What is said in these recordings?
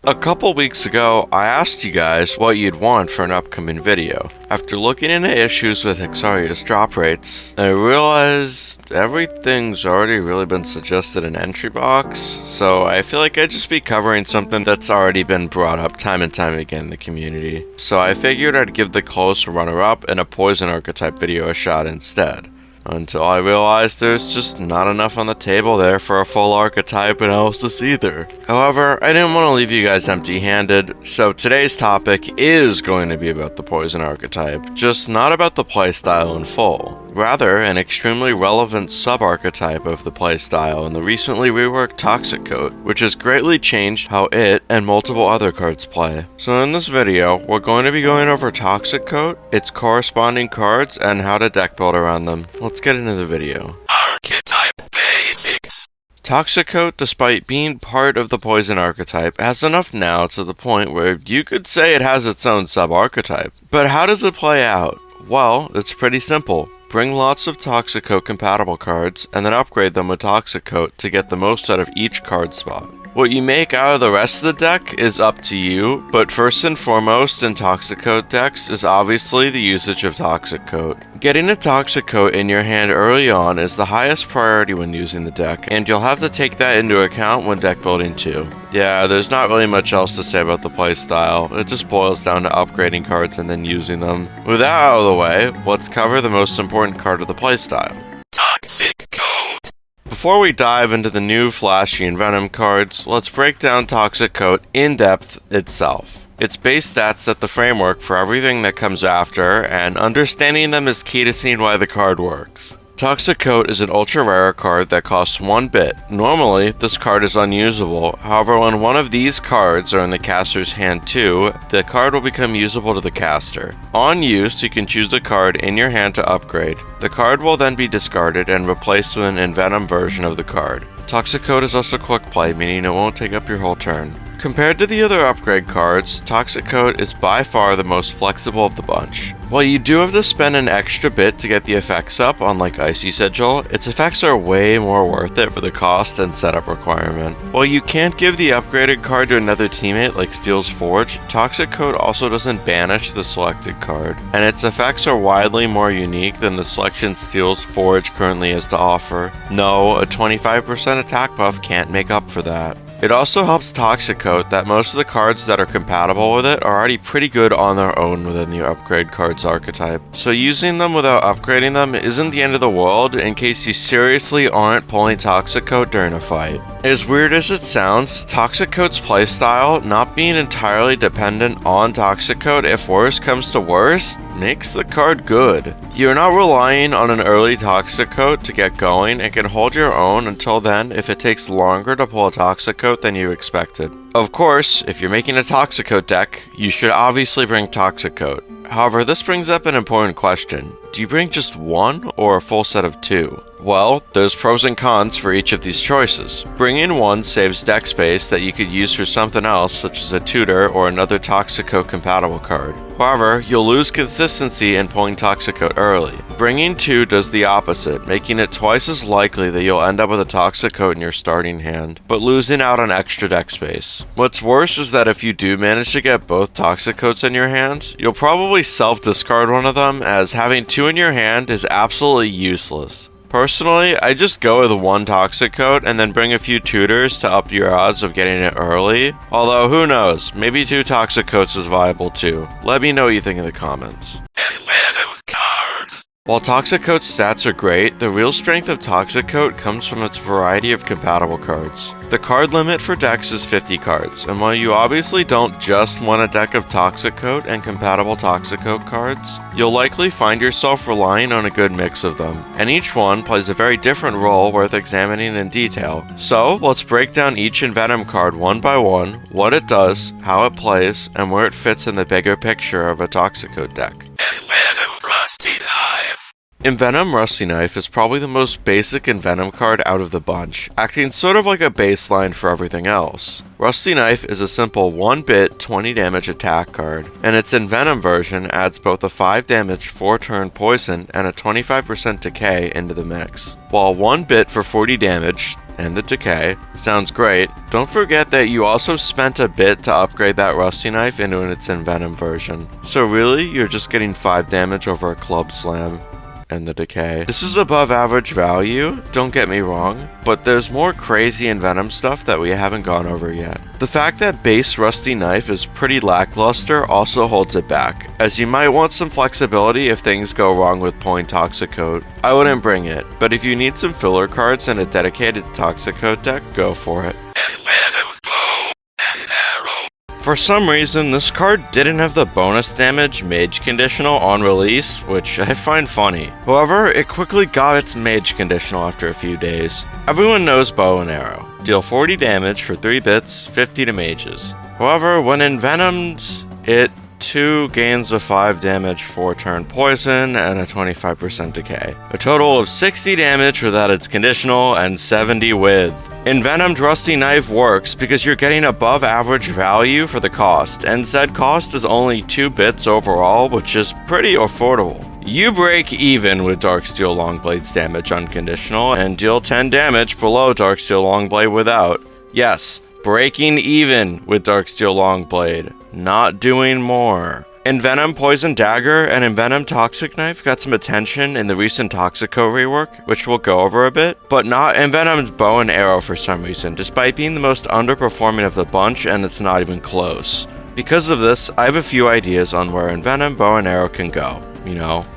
A couple weeks ago, I asked you guys what you'd want for an upcoming video. After looking into issues with Hexaria's drop rates, I realized everything's already really been suggested in entry box, so I feel like I'd just be covering something that's already been brought up time and time again in the community. So I figured I'd give the close runner-up and a poison archetype video a shot instead. Until I realized there's just not enough on the table there for a full archetype analysis either. However, I didn't want to leave you guys empty-handed, so today's topic is going to be about the poison archetype, just not about the playstyle in full. Rather, an extremely relevant sub-archetype of the playstyle in the recently reworked Toxic Coat, which has greatly changed how it and multiple other cards play. So in this video, we're going to be going over Toxic Coat, its corresponding cards, and how to deck build around them. Let's get into the video. Archetype Basics. Toxic Coat, despite being part of the poison archetype, has enough now to the point where you could say it has its own sub-archetype. But how does it play out? Well, it's pretty simple. Bring lots of Toxic Coat compatible cards, and then upgrade them with Toxic Coat to get the most out of each card spot. What you make out of the rest of the deck is up to you, but first and foremost in Toxic Coat decks is obviously the usage of Toxic Coat. Getting a Toxic Coat in your hand early on is the highest priority when using the deck, and you'll have to take that into account when deck building too. Yeah, there's not really much else to say about the playstyle, it just boils down to upgrading cards and then using them. With that out of the way, let's cover the most important card of the playstyle. Toxic Coat. Before we dive into the new flashy Envenomed cards, let's break down Toxic Coat in depth itself. Its base stats set the framework for everything that comes after, and understanding them is key to seeing why the card works. Toxic Coat is an ultra rare card that costs 1 bit. Normally, this card is unusable, however when one of these cards are in the caster's hand too, the card will become usable to the caster. On use, you can choose a card in your hand to upgrade. The card will then be discarded and replaced with an Envenomed version of the card. Toxic Coat is also quick play, meaning it won't take up your whole turn. Compared to the other upgrade cards, Toxic Coat is by far the most flexible of the bunch. While you do have to spend an extra bit to get the effects up, unlike Icy Sigil, its effects are way more worth it for the cost and setup requirement. While you can't give the upgraded card to another teammate like Steel's Forge, Toxic Coat also doesn't banish the selected card, and its effects are widely more unique than the selection Steel's Forge currently has to offer. No, a 25% attack buff can't make up for that. It also helps Toxic Coat that most of the cards that are compatible with it are already pretty good on their own within the upgrade cards archetype, so using them without upgrading them isn't the end of the world in case you seriously aren't pulling Toxic Coat during a fight. As weird as it sounds, Toxic Coat's playstyle, not being entirely dependent on Toxic Coat if worse comes to worse, makes the card good. You're not relying on an early Toxic Coat to get going and can hold your own until then if it takes longer to pull a Toxic Coat than you expected. Of course, if you're making a Toxic Coat deck, you should obviously bring Toxic Coat. However, this brings up an important question. Do you bring just one or a full set of two? Well, there's pros and cons for each of these choices. Bringing one saves deck space that you could use for something else such as a tutor or another Toxic Coat compatible card. However, you'll lose consistency in pulling Toxic Coat early. Bringing two does the opposite, making it twice as likely that you'll end up with a Toxic Coat in your starting hand, but losing out on extra deck space. What's worse is that if you do manage to get both Toxic Coats in your hand, you'll probably self-discard one of them, as having two in your hand is absolutely useless. Personally, I just go with one Toxic Coat and then bring a few tutors to up your odds of getting it early. Although, who knows, maybe 2 Toxic Coats is viable too. Let me know what you think in the comments. Envenomed Cards. While Toxic Coat's stats are great, the real strength of Toxic Coat comes from its variety of compatible cards. The card limit for decks is 50 cards, and while you obviously don't just want a deck of Toxic Coat and compatible Toxic Coat cards, you'll likely find yourself relying on a good mix of them, and each one plays a very different role worth examining in detail. So, let's break down each Envenomed card one by one, what it does, how it plays, and where it fits in the bigger picture of a Toxic Coat deck. Envenomed Rusty Knife. Envenomed Rusty Knife is probably the most basic Envenomed card out of the bunch, acting sort of like a baseline for everything else. Rusty Knife is a simple 1-bit 20 damage attack card, and its Envenomed version adds both a 5 damage 4-turn poison and a 25% decay into the mix. While 1 bit for 40 damage, and the decay. Sounds great. Don't forget that you also spent a bit to upgrade that Rusty Knife into its Envenomed version. So really, you're just getting 5 damage over a Club Slam and the decay. This is above average value, don't get me wrong, but there's more crazy Envenomed stuff that we haven't gone over yet. The fact that base Rusty Knife is pretty lackluster also holds it back, as you might want some flexibility if things go wrong with pulling Toxic Coat. I wouldn't bring it, but if you need some filler cards and a dedicated Toxic Coat deck, go for it. Envenomed Bow and Arrow. For some reason, this card didn't have the bonus damage Mage conditional on release, which I find funny. However, it quickly got its Mage conditional after a few days. Everyone knows Bow and Arrow. Deal 40 damage for 3 bits, 50 to mages. However, when Envenomed, it 2 gains a 5 damage 4-turn poison and a 25% decay. A total of 60 damage without its conditional and 70 with. Envenomed Rusty Knife works because you're getting above average value for the cost, and said cost is only 2 bits overall, which is pretty affordable. You break even with Darksteel Longblade's damage unconditional and deal 10 damage below Darksteel Longblade without. Yes, breaking even with Darksteel Longblade, not doing more. Envenomed Poison Dagger and Envenomed Toxic Knife got some attention in the recent Toxico rework, which we'll go over a bit, but not Envenomed Bow and Arrow for some reason, despite being the most underperforming of the bunch, and it's not even close. Because of this, I have a few ideas on where Envenomed Bow and Arrow can go,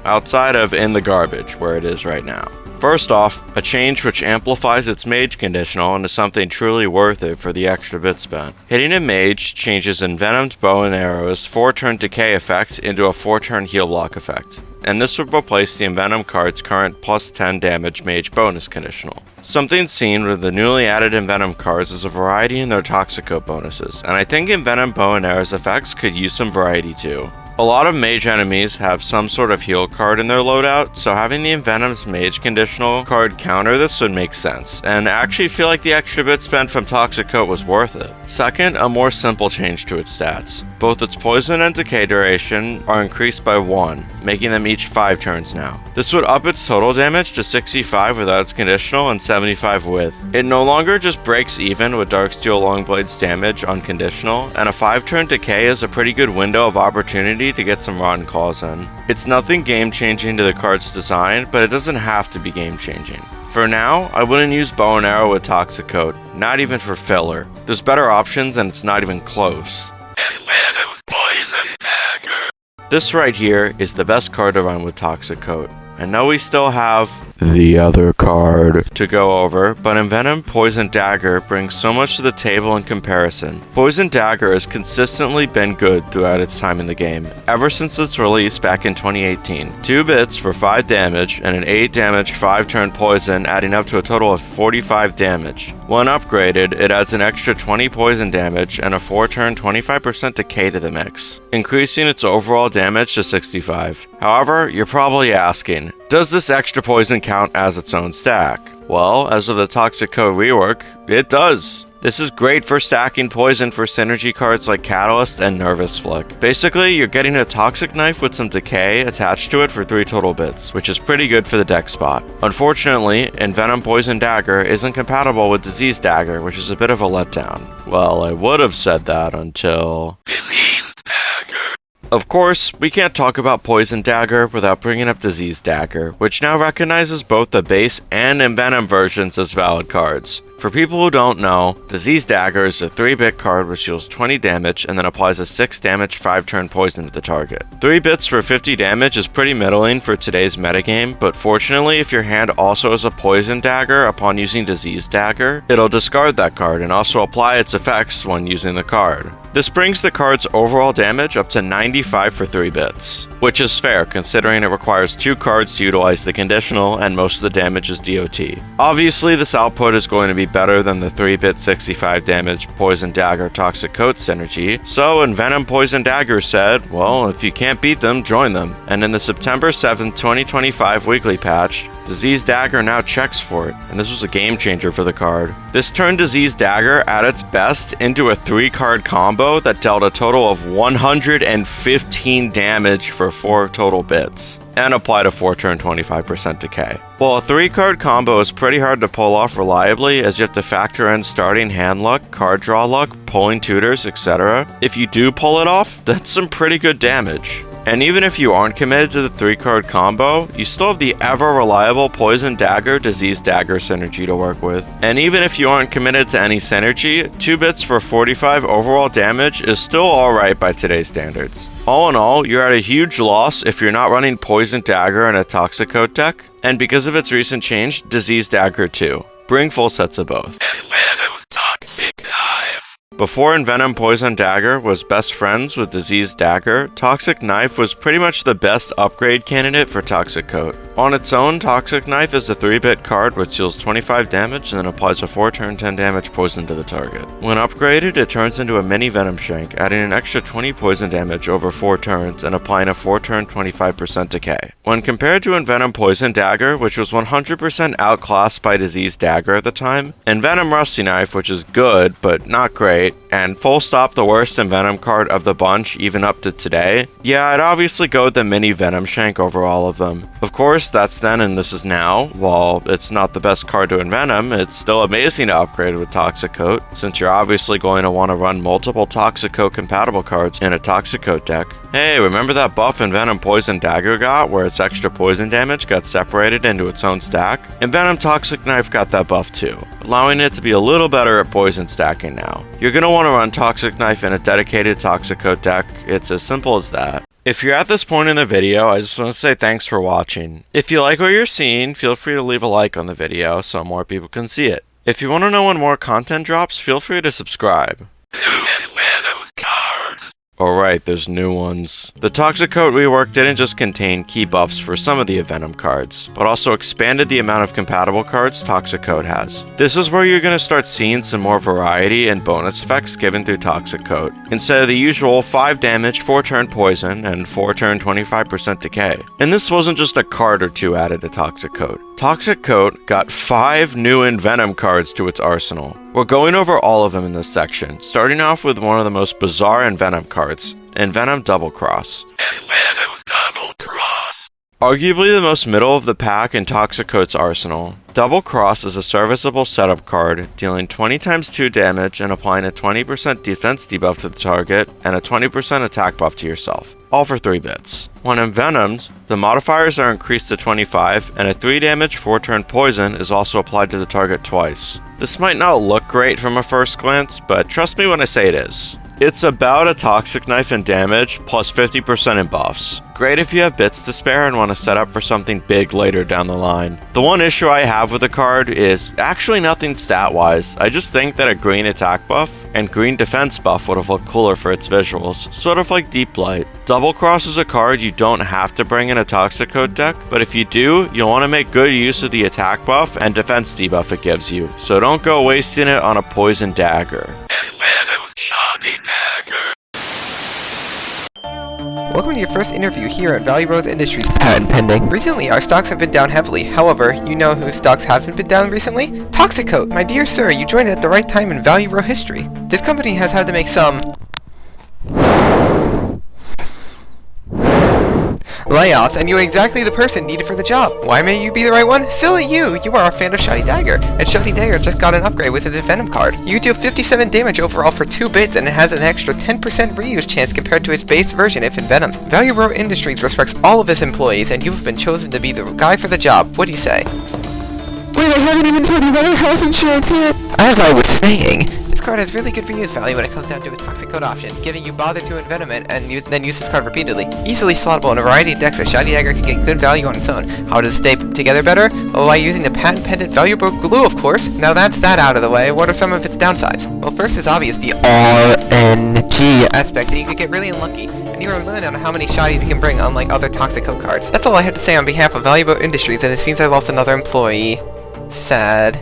outside of in the garbage, where it is right now. First off, a change which amplifies its Mage conditional into something truly worth it for the extra bit spent. Hitting a Mage changes Envenomed Bow and Arrow's 4-turn decay effect into a 4-turn heal block effect, and this would replace the Envenomed card's current plus 10 damage Mage bonus conditional. Something seen with the newly added Envenomed cards is a variety in their Toxico bonuses, and I think Envenomed Bow and Arrow's effects could use some variety too. A lot of Mage enemies have some sort of heal card in their loadout, so having the Envenomed Mage conditional card counter this would make sense, and I actually feel like the extra bit spent from Toxic Coat was worth it. Second, a more simple change to its stats. Both its poison and decay duration are increased by 1, making them each 5 turns now. This would up its total damage to 65 without its conditional and 75 with. It no longer just breaks even with Darksteel Longblade's damage unconditional, and a 5-turn decay is a pretty good window of opportunity to get some rotten calls in. It's nothing game-changing to the card's design, but it doesn't have to be game-changing. For now, I wouldn't use Bow and Arrow with Toxic Coat, not even for filler. There's better options and it's not even close. Envenomed Poison Dagger. This right here is the best card to run with Toxic Coat. I know we still have the other card to go over, but Envenomed Poison Dagger brings so much to the table in comparison. Poison Dagger has consistently been good throughout its time in the game, ever since its release back in 2018. 2 bits for 5 damage and an 8 damage 5-turn poison, adding up to a total of 45 damage. When upgraded, it adds an extra 20 poison damage and a 4-turn 25% decay to the mix, increasing its overall damage to 65. However, you're probably asking, does this extra poison count as its own stack? Well, as of the Toxic Coat rework, it does. This is great for stacking poison for synergy cards like Catalyst and Nervous Flick. Basically, you're getting a Toxic Knife with some decay attached to it for 3 total bits, which is pretty good for the deck spot. Unfortunately, Envenomed Poison Dagger isn't compatible with Disease Dagger, which is a bit of a letdown. Well, I would have said that until... Disease Dagger. Of course, we can't talk about Poison Dagger without bringing up Disease Dagger, which now recognizes both the base and Envenomed versions as valid cards. For people who don't know, Disease Dagger is a 3-bit card which deals 20 damage and then applies a 6 damage 5-turn poison to the target. 3 bits for 50 damage is pretty middling for today's metagame, but fortunately if your hand also has a Poison Dagger upon using Disease Dagger, it'll discard that card and also apply its effects when using the card. This brings the card's overall damage up to 95 for 3 bits, which is fair considering it requires 2 cards to utilize the conditional and most of the damage is DOT. Obviously this output is going to be better than the 3-bit 65 damage Poison Dagger Toxic Coat synergy, so Envenomed Poison Dagger said, well, if you can't beat them, join them. And in the September 7th, 2025 weekly patch, Disease Dagger now checks for it, and this was a game changer for the card. This turned Disease Dagger at its best into a 3-card combo that dealt a total of 115 damage for for 4 total bits, and apply to 4 turn 25% decay. While a 3-card combo is pretty hard to pull off reliably, as you have to factor in starting hand luck, card draw luck, pulling tutors, etc., if you do pull it off, that's some pretty good damage. And even if you aren't committed to the 3-card combo, you still have the ever-reliable Poison Dagger, Disease Dagger synergy to work with. And even if you aren't committed to any synergy, 2 bits for 45 overall damage is still alright by today's standards. All in all, you're at a huge loss if you're not running Poison Dagger in a Toxic Coat deck, and because of its recent change, Disease Dagger too. Bring full sets of both. Envenomed Toxic Knife. Before Envenomed Poison Dagger was best friends with Disease Dagger, Toxic Knife was pretty much the best upgrade candidate for Toxic Coat. On its own, Toxic Knife is a 3-bit card which deals 25 damage and then applies a 4 turn 10 damage poison to the target. When upgraded, it turns into a mini Venomshank, adding an extra 20 poison damage over 4 turns and applying a 4 turn 25% decay. When compared to Envenomed Poison Dagger, which was 100% outclassed by Disease Dagger at the time, Envenomed Rusty Knife, which is good but not great, and full stop the worst Envenomed card of the bunch even up to today, yeah, I'd obviously go with the mini Venomshank over all of them. Of course, that's then and this is now. While it's not the best card to Envenom, it's still amazing to upgrade with Toxic Coat, since you're obviously going to want to run multiple Toxic Coat compatible cards in a Toxic Coat deck. Hey, remember that buff Envenomed Poison Dagger got, where its extra poison damage got separated into its own stack? Envenomed Toxic Knife got that buff too, allowing it to be a little better at poison stacking now. You're going to want to run Toxic Knife in a dedicated Toxic Coat deck, it's as simple as that. If you're at this point in the video, I just want to say thanks for watching. If you like what you're seeing, feel free to leave a like on the video so more people can see it. If you want to know when more content drops, feel free to subscribe. New Envenomed Cards. Alright, there's new ones. The Toxic Coat rework didn't just contain key buffs for some of the Envenomed cards, but also expanded the amount of compatible cards Toxic Coat has. This is where you're going to start seeing some more variety and bonus effects given through Toxic Coat, instead of the usual 5 damage, 4 turn poison, and 4 turn 25% decay. And this wasn't just a card or 2 added to Toxic Coat. Toxic Coat got 5 new Envenomed cards to its arsenal. We're going over all of them in this section, starting off with one of the most bizarre Envenomed cards, Envenomed Double Cross. Envenomed Double Cross. Arguably the most middle of the pack in Toxic Coat's arsenal, Double Cross is a serviceable setup card, dealing 20 times 2 damage and applying a 20% defense debuff to the target and a 20% attack buff to yourself, all for 3 bits. When envenomed, the modifiers are increased to 25, and a 3 damage 4 turn poison is also applied to the target twice. This might not look great from a first glance, but trust me when I say it is. It's about a Toxic Knife in damage, plus 50% in buffs. Great if you have bits to spare and want to set up for something big later down the line. The one issue I have with the card is actually nothing stat-wise. I just think that a green attack buff and green defense buff would have looked cooler for its visuals, sort of like Deep Light. Double Cross is a card you don't have to bring in a Toxic Coat deck, but if you do, you'll want to make good use of the attack buff and defense debuff it gives you, so don't go wasting it on a Poison Dagger. Envenomed Shoddy Dagger. Welcome to your first interview here at Value Rose Industries patent pending. Recently, our stocks have been down heavily. However, you know whose stocks haven't been down recently? Toxic Coat. My dear sir, you joined at the right time in Value Row history. This company has had to make some layoffs, and you're exactly the person needed for the job. Why may you be the right one? Silly you! You are a fan of Shoddy Dagger, and Shoddy Dagger just got an upgrade with its Envenomed card. You deal 57 damage overall for 2 bits, and it has an extra 10% reuse chance compared to its base version if envenomed. Value Row Industries respects all of its employees, and you've been chosen to be the guy for the job. What do you say? Wait, I haven't even told you about our health insurance yet! As I was saying, this card has really good reuse value when it comes down to a Toxic Coat option, giving you bother to envenom it and then use this card repeatedly. Easily slottable in a variety of decks, that Shoddy Dagger can get good value on its own. How does it stay together better? Well, by using the patent pendant valuable glue, of course. Now that's that out of the way, what are some of its downsides? Well, first is obvious, the RNG aspect that you could get really unlucky, and you are limited on how many Shoddies you can bring, unlike other Toxic Coat cards. That's all I have to say on behalf of Value Row Industries, and it seems I lost another employee. Sad.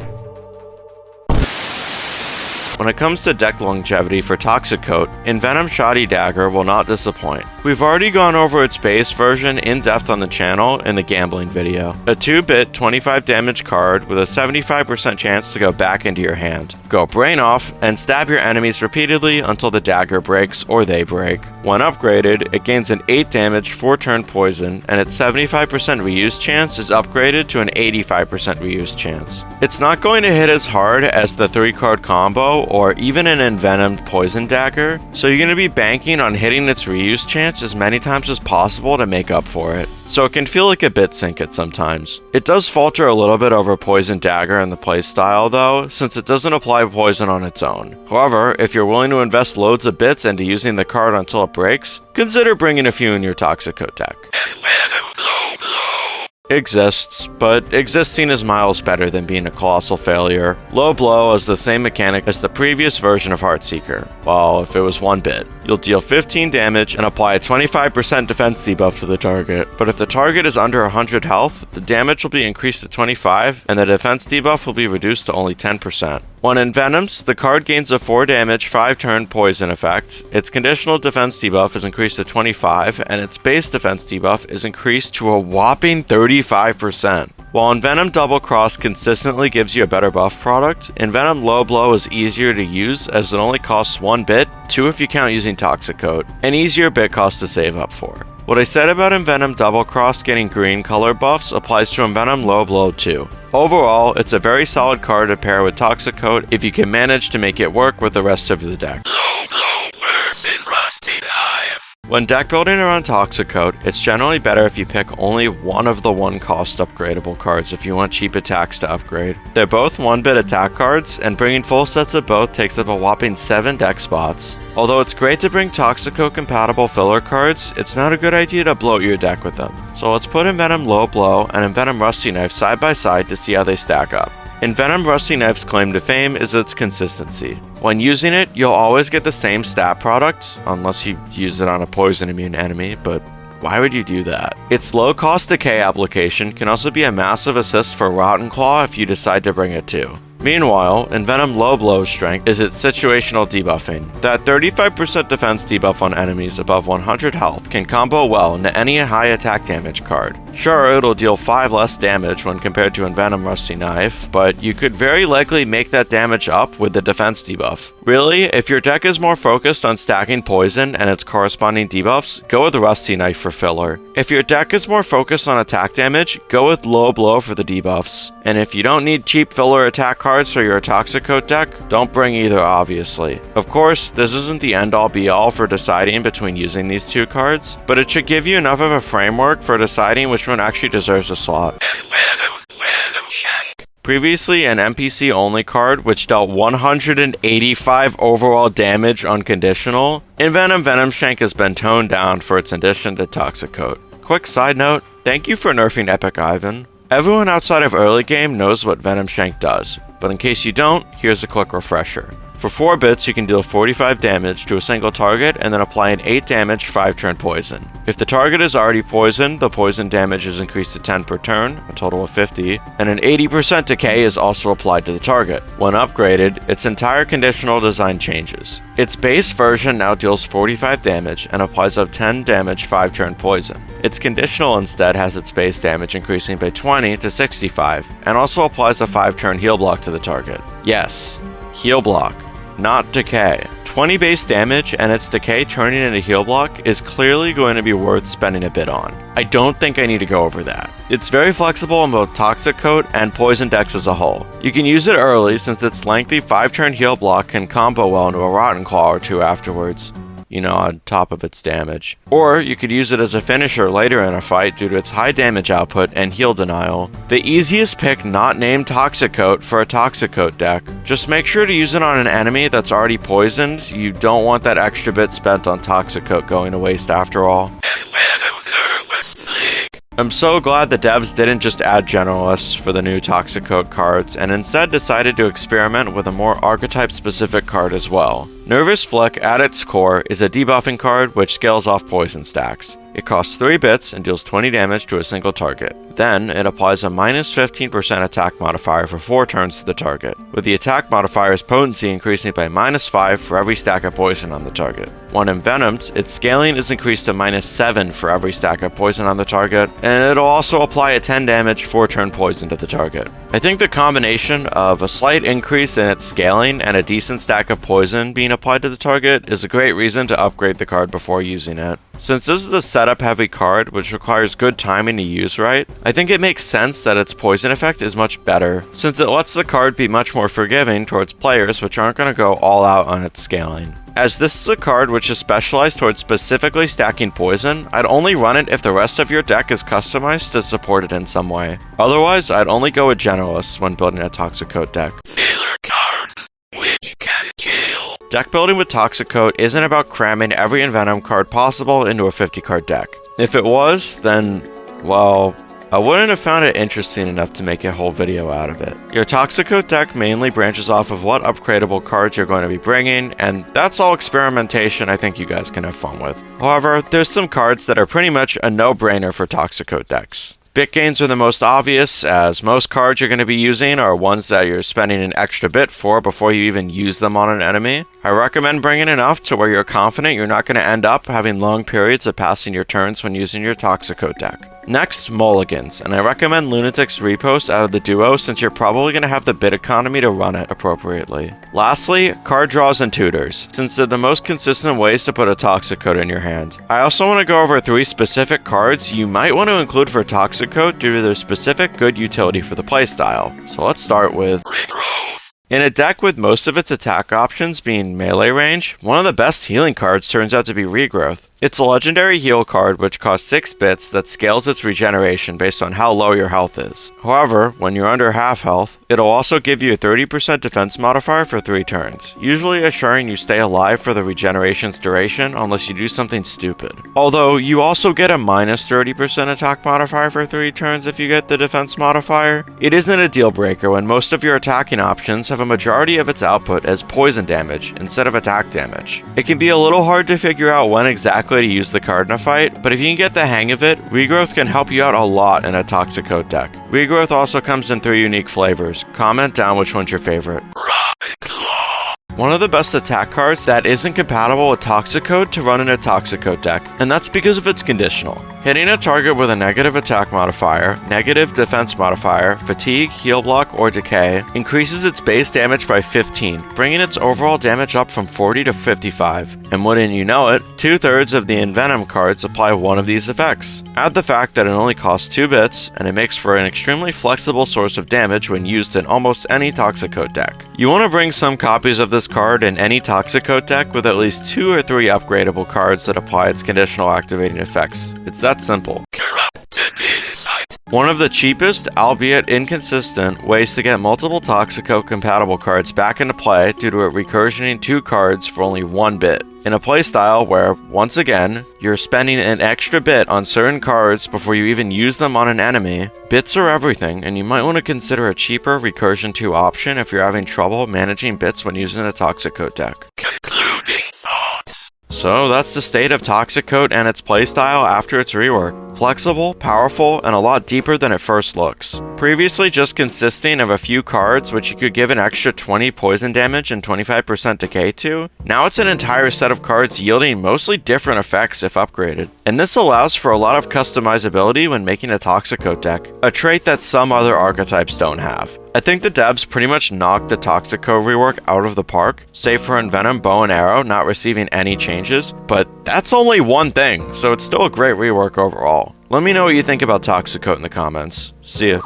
When it comes to deck longevity for Toxic Coat, Envenomed Shoddy Dagger will not disappoint. We've already gone over its base version in depth on the channel in the gambling video. A 2-bit 25 damage card with a 75% chance to go back into your hand. Go Brain Off and stab your enemies repeatedly until the dagger breaks or they break. When upgraded, it gains an 8 damage 4-turn poison, and its 75% reuse chance is upgraded to an 85% reuse chance. It's not going to hit as hard as the 3-card combo or even an Envenomed Poison Dagger, so you're going to be banking on hitting its reuse chance as many times as possible to make up for it. So it can feel like a bit sink at sometimes. It does falter a little bit over Poison Dagger in the playstyle though, since it doesn't apply poison on its own. However, if you're willing to invest loads of bits into using the card until it breaks, consider bringing a few in your Toxic Coat deck. Envenomed Low Blow. Exists, but existing is miles better than being a colossal failure. Low Blow has the same mechanic as the previous version of Heartseeker. Well, if it was 1 bit. You'll deal 15 damage and apply a 25% defense debuff to the target, but if the target is under 100 health, the damage will be increased to 25 and the defense debuff will be reduced to only 10%. When envenomed, the card gains a 4 damage 5-turn poison effect, its conditional defense debuff is increased to 25, and its base defense debuff is increased to a whopping 35%. While Envenomed Double Cross consistently gives you a better buff product, Envenomed Low Blow is easier to use as it only costs 1 bit, 2 if you count using Toxic Coat, an easier bit cost to save up for. What I said about Envenomed Double Cross getting green color buffs applies to Envenomed Low Blow too. Overall, it's a very solid card to pair with Toxic Coat if you can manage to make it work with the rest of the deck. Low Blow versus Rusty Knife. When deck building around Toxic Coat, it's generally better if you pick only one of the 1-cost upgradable cards if you want cheap attacks to upgrade. They're both 1-bit attack cards, and bringing full sets of both takes up a whopping 7 deck spots. Although it's great to bring Toxic Coat compatible filler cards, it's not a good idea to bloat your deck with them. So let's put Envenomed Low Blow and Envenomed Rusty Knife side by side to see how they stack up. Envenomed Rusty Knife's claim to fame is its consistency. When using it, you'll always get the same stat product, unless you use it on a poison immune enemy, but why would you do that? Its low-cost decay application can also be a massive assist for Rotten Claw if you decide to bring it too. Meanwhile, Envenomed Low Blow's strength is its situational debuffing. That 35% defense debuff on enemies above 100 health can combo well into any high attack damage card. Sure, it'll deal 5 less damage when compared to Envenomed Rusty Knife, but you could very likely make that damage up with the defense debuff. Really, if your deck is more focused on stacking poison and its corresponding debuffs, go with Rusty Knife for filler. If your deck is more focused on attack damage, go with Low Blow for the debuffs. And if you don't need cheap filler attack cards for your Toxic Coat deck, don't bring either, obviously. Of course, this isn't the end-all be-all for deciding between using these two cards, but it should give you enough of a framework for deciding which one actually deserves a slot. Envenomed Venomshank. Previously an NPC-only card which dealt 185 overall damage unconditional, Envenomed Venomshank has been toned down for its addition to Toxic Coat. Quick side note, thank you for nerfing Epic Ivan. Everyone outside of early game knows what Venomshank does, but in case you don't, here's a quick refresher. For 4 bits, you can deal 45 damage to a single target and then apply an 8 damage 5-turn poison. If the target is already poisoned, the poison damage is increased to 10 per turn, a total of 50, and an 80% decay is also applied to the target. When upgraded, its entire conditional design changes. Its base version now deals 45 damage and applies a 10 damage 5-turn poison. Its conditional instead has its base damage increasing by 20 to 65, and also applies a 5-turn heal block to the target. Yes, heal block, not decay. 20 base damage and its decay turning into heal block is clearly going to be worth spending a bit on. I don't think I need to go over that. It's very flexible in both Toxic Coat and Poison decks as a whole. You can use it early since its lengthy 5-turn heal block can combo well into a Rotten Claw or 2 afterwards, you know, on top of its damage. Or you could use it as a finisher later in a fight due to its high damage output and heal denial. The easiest pick not named Toxic Coat for a Toxic Coat deck. Just make sure to use it on an enemy that's already poisoned. You don't want that extra bit spent on Toxic Coat going to waste after all. Envenomed Nervous Flick. I'm so glad the devs didn't just add generalists for the new Toxic Coat cards and instead decided to experiment with a more archetype-specific card as well. Nervous Flick, at its core, is a debuffing card which scales off poison stacks. It costs 3 bits and deals 20 damage to a single target. Then, it applies a minus 15% attack modifier for 4 turns to the target, with the attack modifier's potency increasing by minus 5 for every stack of poison on the target. When envenomed, its scaling is increased to minus 7 for every stack of poison on the target, and it'll also apply a 10 damage 4-turn poison to the target. I think the combination of a slight increase in its scaling and a decent stack of poison being applied to the target is a great reason to upgrade the card before using it. Since this is a setup heavy card which requires good timing to use right, I think it makes sense that its poison effect is much better, since it lets the card be much more forgiving towards players which aren't going to go all out on its scaling. As this is a card which is specialized towards specifically stacking poison, I'd only run it if the rest of your deck is customized to support it in some way. Otherwise, I'd only go with generalists when building a Toxic Coat deck. Filler cards, which can kill. Deck building with Toxic Coat isn't about cramming every Envenomed card possible into a 50-card deck. If it was, then, well, I wouldn't have found it interesting enough to make a whole video out of it. Your Toxic Coat deck mainly branches off of what upgradable cards you're going to be bringing, and that's all experimentation I think you guys can have fun with. However, there's some cards that are pretty much a no-brainer for Toxic Coat decks. Bit gains are the most obvious, as most cards you're going to be using are ones that you're spending an extra bit for before you even use them on an enemy. I recommend bringing enough to where you're confident you're not going to end up having long periods of passing your turns when using your Toxic Coat deck. Next, mulligans, and I recommend Lunatic's Repost out of the duo since you're probably going to have the bit economy to run it appropriately. Lastly, card draws and tutors, since they're the most consistent ways to put a Toxic Coat in your hand. I also want to go over 3 specific cards you might want to include for Toxic Coat due to their specific good utility for the playstyle. So let's start with Regrowth. in a deck with most of its attack options being melee range, one of the best healing cards turns out to be Regrowth. It's a legendary heal card which costs 6 bits that scales its regeneration based on how low your health is. However, when you're under half health, it'll also give you a 30% defense modifier for 3 turns, usually assuring you stay alive for the regeneration's duration unless you do something stupid. Although, you also get a minus 30% attack modifier for 3 turns if you get the defense modifier. It isn't a deal breaker when most of your attacking options have a majority of its output as poison damage instead of attack damage. It can be a little hard to figure out when exactly to use the card in a fight, but if you can get the hang of it, Regrowth can help you out a lot in a Toxic Coat deck. Regrowth also comes in 3 unique flavors. Comment down which one's your favorite. Rocket Claw. One of the best attack cards that isn't compatible with Toxic Coat to run in a Toxic Coat deck, and that's because of its conditional. Hitting a target with a negative attack modifier, negative defense modifier, fatigue, heal block, or decay increases its base damage by 15, bringing its overall damage up from 40 to 55. And wouldn't you know it, 2/3 of the Envenomed cards apply one of these effects. Add the fact that it only costs 2 bits, and it makes for an extremely flexible source of damage when used in almost any Toxic Coat deck. You want to bring some copies of this card in any Toxic Coat deck with at least 2 or 3 upgradable cards that apply its conditional activating effects. It's that simple. Corrupted Insight. One of the cheapest, albeit inconsistent, ways to get multiple Toxic Coat compatible cards back into play due to it recursioning 2 cards for only 1 bit. In a playstyle where, once again, you're spending an extra bit on certain cards before you even use them on an enemy, bits are everything, and you might want to consider a cheaper Recursion 2 option if you're having trouble managing bits when using a Toxic Coat deck. Concluding thoughts. So that's the state of Toxic Coat and its playstyle after its rework. Flexible, powerful, and a lot deeper than it first looks. Previously just consisting of a few cards which you could give an extra 20 poison damage and 25% decay to, now it's an entire set of cards yielding mostly different effects if upgraded. And this allows for a lot of customizability when making a Toxic Coat deck, a trait that some other archetypes don't have. I think the devs pretty much knocked the Toxic Coat rework out of the park, save for Envenomed Bow and Arrow not receiving any changes, but that's only one thing, so it's still a great rework overall. Let me know what you think about Toxic Coat in the comments. See ya.